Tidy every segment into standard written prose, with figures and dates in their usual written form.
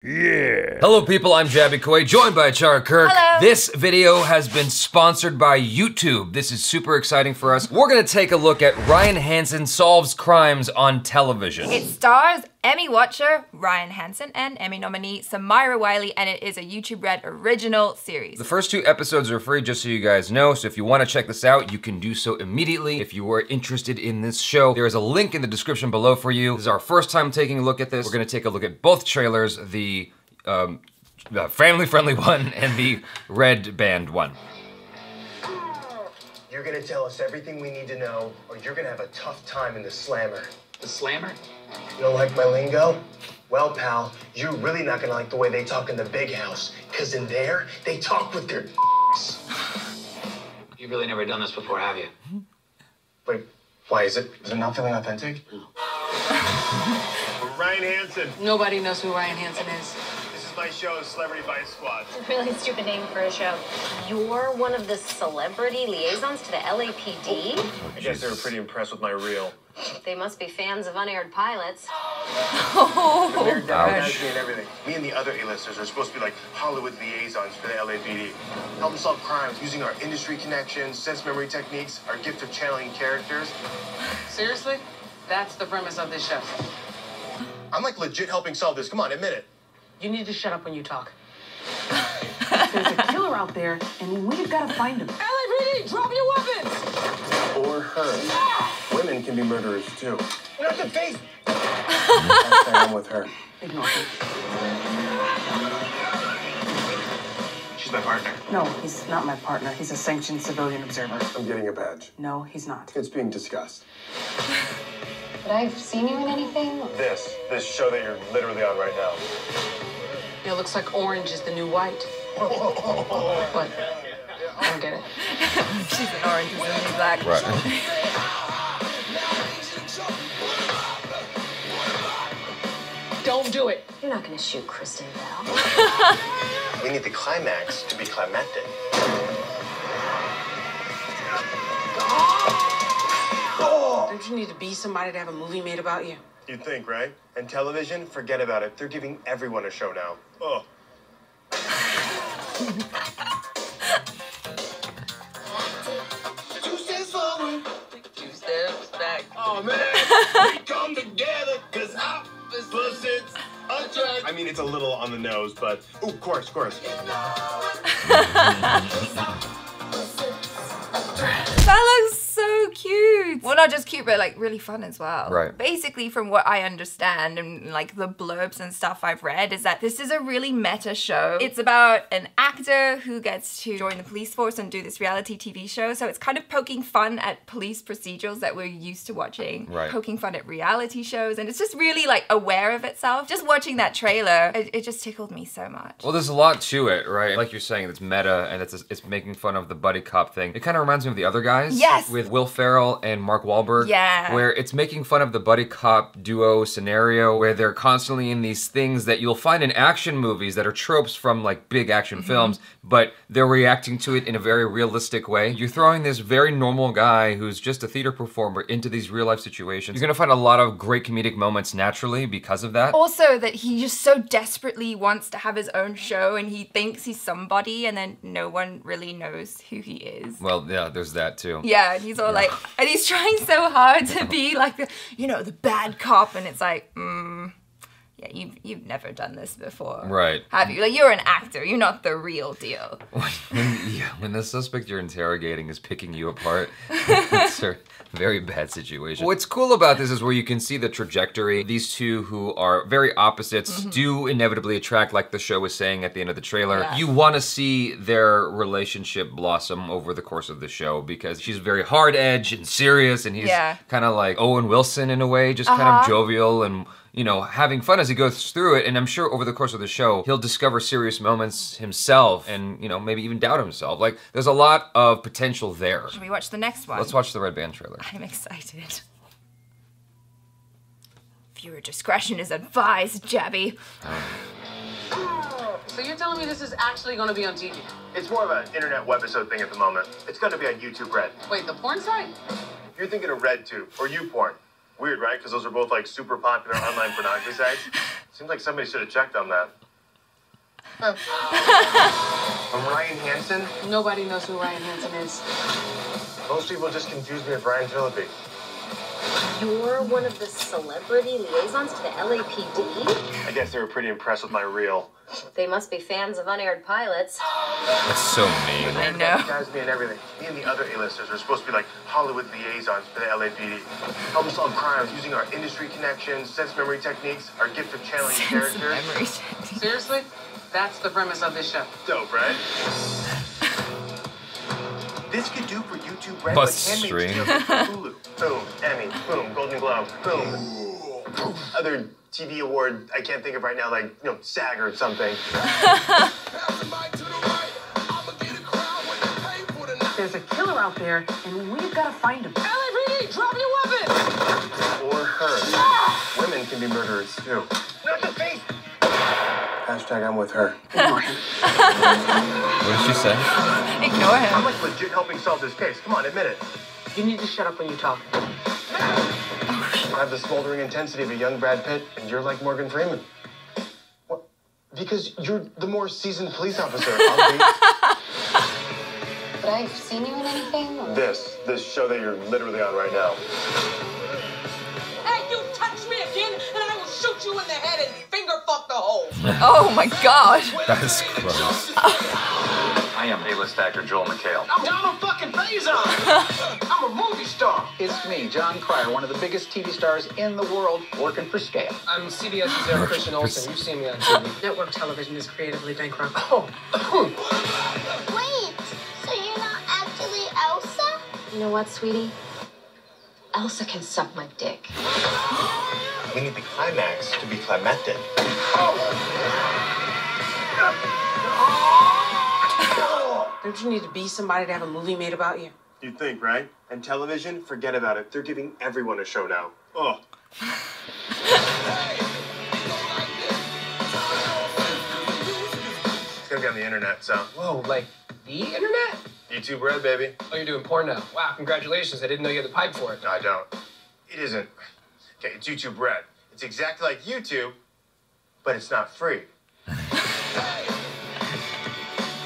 Yeah. Hello people, I'm Jaby Koay, joined by ACHARA KIRK. Hello. This video has been sponsored by YouTube. This is super exciting for us. We're gonna take a look at Ryan Hansen solves crimes on television. It stars Emmy watcher Ryan Hansen and Emmy nominee Samira Wiley, and it is a YouTube Red original series. The first 2 episodes are free, just so you guys know, so if you wanna check this out, you can do so immediately. If you were interested in this show, there is a link in the description below for you. This is our first time taking a look at this. We're gonna take a look at both trailers, the family-friendly one and the red band one. You're gonna tell us everything we need to know, or you're gonna have a tough time in the slammer. The slammer? You don't like my lingo? Well, pal, you're really not gonna like the way they talk in the big house, because in there, they talk with their You've really never done this before, have you? Wait, why is it? Is it not feeling authentic? Ryan Hansen. Nobody knows who Ryan Hansen is. This is my show, Celebrity Vice Squad. It's a really stupid name for a show. You're one of the celebrity liaisons to the LAPD? I guess they were pretty impressed with my reel. They must be fans of unaired pilots. They're recognizing me and everything. Me and the other A-listers are supposed to be like Hollywood liaisons for the LAPD. Help them solve crimes using our industry connections, sense memory techniques, our gift of channeling characters. Seriously? That's the premise of this show. I'm like legit helping solve this. Come on, admit it. You need to shut up when you talk. There's a killer out there, and we've got to find him. LAPD, drop your weapons! Or her. Women can be murderers too. Not the face! I'm with her. Ignore him. She's my partner. No, he's not my partner. He's a sanctioned civilian observer. I'm getting a badge. No, he's not. It's being discussed. Would I have seen you in anything? This show that you're literally on right now. It looks like orange is the new white. What? I don't get it. She's an orange and the black. Right. Don't do it. You're not going to shoot Kristen Bell. We need the climax to be climactic. Don't you need to be somebody to have a movie made about you? You'd think, right? And television, forget about it. They're giving everyone a show now. Oh. 2 steps forward, 2 steps back. Oh, man. We come together because opposites attract. I mean, it's a little on the nose, but... Ooh, chorus. That looks so cute. Well, not just cute, but like really fun as well. Right. Basically, from what I understand and like the blurbs and stuff I've read, is that this is a really meta show. It's about an actor who gets to join the police force and do this reality TV show. So it's kind of poking fun at police procedurals that we're used to watching. Right. Poking fun at reality shows. And it's just really like aware of itself. Just watching that trailer, it just tickled me so much. Well, there's a lot to it, right? Like you're saying, it's meta and it's making fun of the buddy cop thing. It kind of reminds me of The Other Guys. Yes. With Will Ferrell and Mark Wahlberg. Yeah. Where it's making fun of the buddy cop duo scenario where they're constantly in these things that you'll find in action movies that are tropes from like big action films, but they're reacting to it in a very realistic way. You're throwing this very normal guy who's just a theater performer into these real life situations. You're gonna find a lot of great comedic moments naturally because of that. Also that he just so desperately wants to have his own show and he thinks he's somebody and then no one really knows who he is. Well, yeah, there's that too. Yeah, and he's all like, and he's trying so hard to be like the, you know, the bad cop, and it's like, yeah, you've never done this before. Right. Have you? Like, you're an actor, you're not the real deal. When the suspect you're interrogating is picking you apart, it's a very bad situation. What's cool about this is where you can see the trajectory. These two who are very opposites do inevitably attract, like the show was saying at the end of the trailer. Yeah. You want to see their relationship blossom over the course of the show because she's very hard edge and serious and he's kind of like Owen Wilson in a way, just kind of jovial and, you know, having fun as he goes through it. And I'm sure over the course of the show, he'll discover serious moments himself and, you know, maybe even doubt himself. Like, there's a lot of potential there. Should we watch the next one? Let's watch the Red Band trailer. I'm excited. Viewer discretion is advised, Jaby. So you're telling me this is actually going to be on TV? It's more of an internet webisode thing at the moment. It's gonna be on YouTube Red. Wait, the porn site? You're thinking of RedTube or YouPorn. Weird, right? Because those are both like super popular online pornography sites. Seems like somebody should have checked on that. I'm Ryan Hansen. Nobody knows who Ryan Hansen is. Most people just confuse me with Ryan Phillippe. You're one of the celebrity liaisons to the LAPD? I guess they were pretty impressed with my reel. They must be fans of unaired pilots. That's so mean. I know. Guys, me and everything. Me and the other A-listers are supposed to be like Hollywood liaisons for the LAPD. Help them solve crimes using our industry connections, sense memory techniques, our gift of channeling characters. Seriously? That's the premise of this show. Dope, right? This could do for YouTube Red, Bust like string. Handmaid's Tale for Hulu. Boom, Emmy, boom, Golden Globe, boom. Other TV award I can't think of right now, like, SAG or something. There's a killer out there, and we've got to find him. LAPD, drop your weapon! Or her. Women can be murderers, too. Not the face! Hashtag I'm with her. Ignore him. What did she say? Ignore him. I'm like legit helping solve this case. Come on, admit it. You need to shut up when you talk. I have the smoldering intensity of a young Brad Pitt, and you're like Morgan Freeman. What? Because you're the more seasoned police officer. But I've seen you in anything? Or... This show that you're literally on right now. Hey, you touch me again, and I will shoot you in the head and finger fuck the hole. Oh my god. That is gross. I am A-list actor Joel McHale. I'm a fucking Faison. I'm a movie star. It's me, John Cryer, one of the biggest TV stars in the world, working for scale. I'm CBS's Eric Christian Olsen. You've seen me on TV. Network television is creatively bankrupt. Wait, so you're not actually Elsa? You know what, sweetie? Elsa can suck my dick. We need the climax to be climactic. Don't you need to be somebody to have a movie made about you? You'd think, right? And television, forget about it. They're giving everyone a show now. Oh. It's gonna be on the internet, so. Whoa, like the internet? YouTube Red, baby. Oh, you're doing porn now. Wow, congratulations. I didn't know you had the pipe for it. No, I don't. It isn't. Okay, it's YouTube Red. It's exactly like YouTube, but it's not free.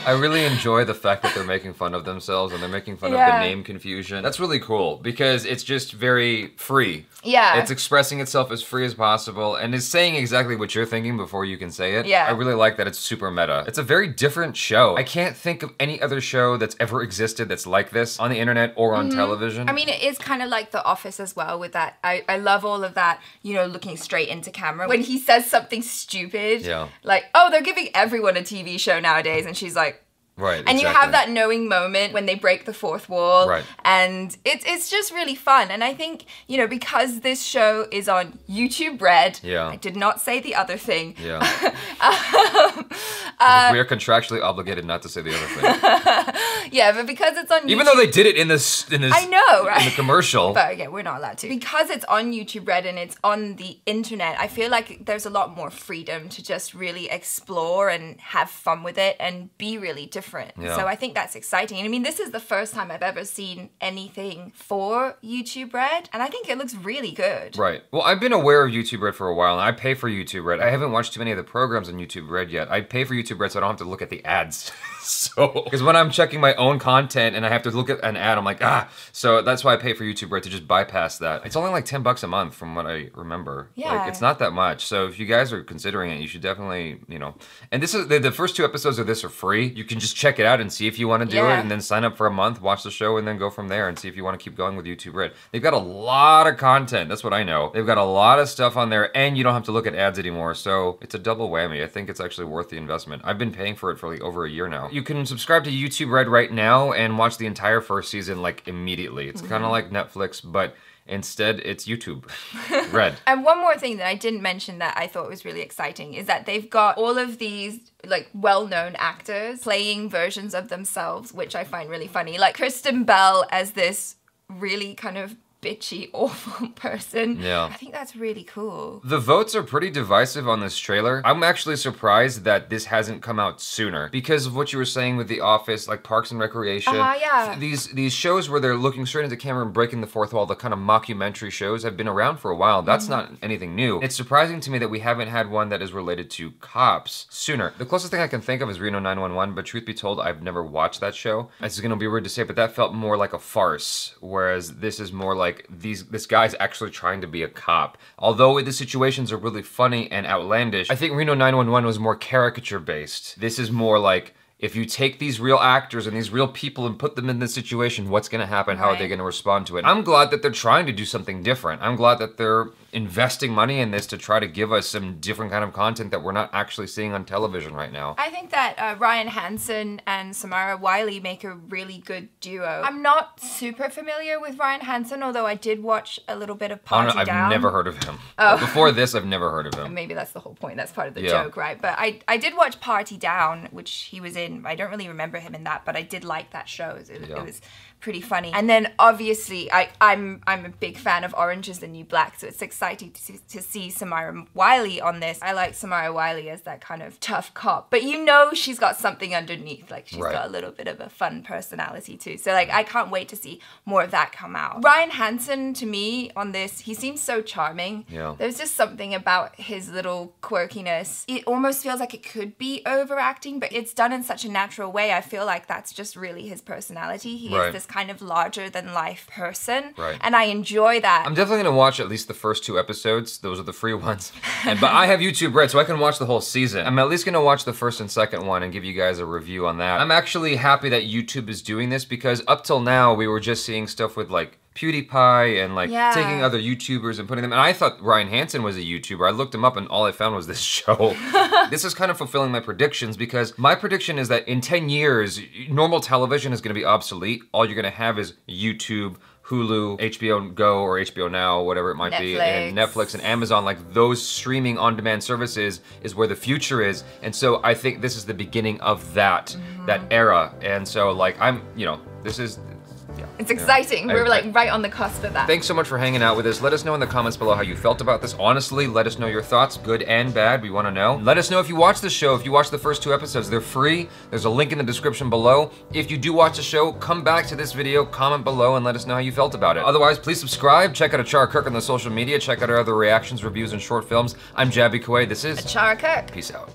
I really enjoy the fact that they're making fun of themselves and they're making fun of the name confusion. That's really cool because it's just very free. Yeah. It's expressing itself as free as possible and is saying exactly what you're thinking before you can say it. Yeah. I really like that it's super meta. It's a very different show. I can't think of any other show that's ever existed that's like this on the internet or on television. I mean, it is kind of like The Office as well with that. I love all of that, looking straight into camera. When he says something stupid, like, oh, they're giving everyone a TV show nowadays, and she's like, right, and you have that knowing moment when they break the fourth wall. Right. And it's just really fun. And I think, because this show is on YouTube Red, I did not say the other thing. Yeah. We are contractually obligated not to say the other thing. Yeah, but because it's on YouTube... Even though they did it in this I know, right? In the commercial. But again, we're not allowed to. Because it's on YouTube Red and it's on the internet, I feel like there's a lot more freedom to just really explore and have fun with it and be really different. Yeah. So I think that's exciting. And I mean, this is the first time I've ever seen anything for YouTube Red, and I think it looks really good. Right. Well, I've been aware of YouTube Red for a while, and I pay for YouTube Red. I haven't watched too many of the programs on YouTube Red yet. I pay for YouTube Red so I don't have to look at the ads. Because when I'm checking my own content and I have to look at an ad, I'm like, So that's why I pay for YouTube Red, to just bypass that. It's only like $10 a month from what I remember. Yeah. Like, it's not that much. So if you guys are considering it, you should definitely, And this is the first 2 episodes of this are free. You can just check it out and see if you want to do it, and then sign up for a month, watch the show, and then go from there and see if you want to keep going with YouTube Red. They've got a lot of content. That's what I know. They've got a lot of stuff on there, and you don't have to look at ads anymore. So it's a double whammy. I think it's actually worth the investment. I've been paying for it for like over a year now. You can subscribe to YouTube Red right now and watch the entire first season like immediately. It's kind of like Netflix, but instead, it's YouTube Red. And one more thing that I didn't mention that I thought was really exciting is that they've got all of these like well-known actors playing versions of themselves, which I find really funny. Like Kristen Bell as this really kind of bitchy, awful person. Yeah. I think that's really cool. The votes are pretty divisive on this trailer. I'm actually surprised that this hasn't come out sooner because of what you were saying with The Office, like Parks and Recreation. Yeah. These shows where they're looking straight into camera and breaking the fourth wall, the kind of mockumentary shows have been around for a while. That's not anything new. It's surprising to me that we haven't had one that is related to cops sooner. The closest thing I can think of is Reno 911, but truth be told, I've never watched that show. It's gonna be weird to say, but that felt more like a farce, whereas this is more like this guy's actually trying to be a cop. Although the situations are really funny and outlandish, I think Reno 911 was more caricature based. This is more like, if you take these real actors and these real people and put them in this situation, what's gonna happen? How are they gonna respond to it? I'm glad that they're trying to do something different. I'm glad that they're investing money in this to try to give us some different kind of content that we're not actually seeing on television right now. I think that Ryan Hansen and Samara Wiley make a really good duo. I'm not super familiar with Ryan Hansen, although I did watch a little bit of Party Down. I've never heard of him. Oh. Before this, I've never heard of him. Maybe that's the whole point. That's part of the joke, right? But I did watch Party Down, which he was in. I don't really remember him in that, but I did like that show. It was pretty funny. And then obviously I'm a big fan of Orange is the New Black, so it's exciting to see Samara Wiley on this. I like Samara Wiley as that kind of tough cop, but you know she's got something underneath, like she's got a little bit of a fun personality too. So like I can't wait to see more of that come out. Ryan Hansen, to me, on this, he seems so charming. Yeah. There's just something about his little quirkiness. It almost feels like it could be overacting, but it's done in such a natural way. I feel like that's just really his personality. He is this kind of larger than life person, and I enjoy that. I'm definitely gonna watch at least the first 2 episodes. Those are the free ones. But I have YouTube Red, so I can watch the whole season. I'm at least gonna watch the first and second one and give you guys a review on that. I'm actually happy that YouTube is doing this because up till now we were just seeing stuff with like PewDiePie and like taking other YouTubers and putting them, and I thought Ryan Hansen was a YouTuber. I looked him up and all I found was this show. This is kind of fulfilling my predictions because my prediction is that in 10 years, normal television is gonna be obsolete. All you're gonna have is YouTube, Hulu, HBO Go or HBO Now, whatever it might be, and Netflix and Amazon. Like those streaming on-demand services is where the future is. And so I think this is the beginning of that era. And so like this is, it's exciting. We're like right on the cusp of that. Thanks so much for hanging out with us. Let us know in the comments below how you felt about this. Honestly, let us know your thoughts, good and bad. We want to know. Let us know if you watch the show, if you watch the first 2 episodes. They're free. There's a link in the description below. If you do watch the show, come back to this video, comment below, and let us know how you felt about it. Otherwise, please subscribe. Check out ACHARA KIRK on the social media. Check out our other reactions, reviews, and short films. I'm Jaby Koay. This is ACHARA KIRK. Peace out.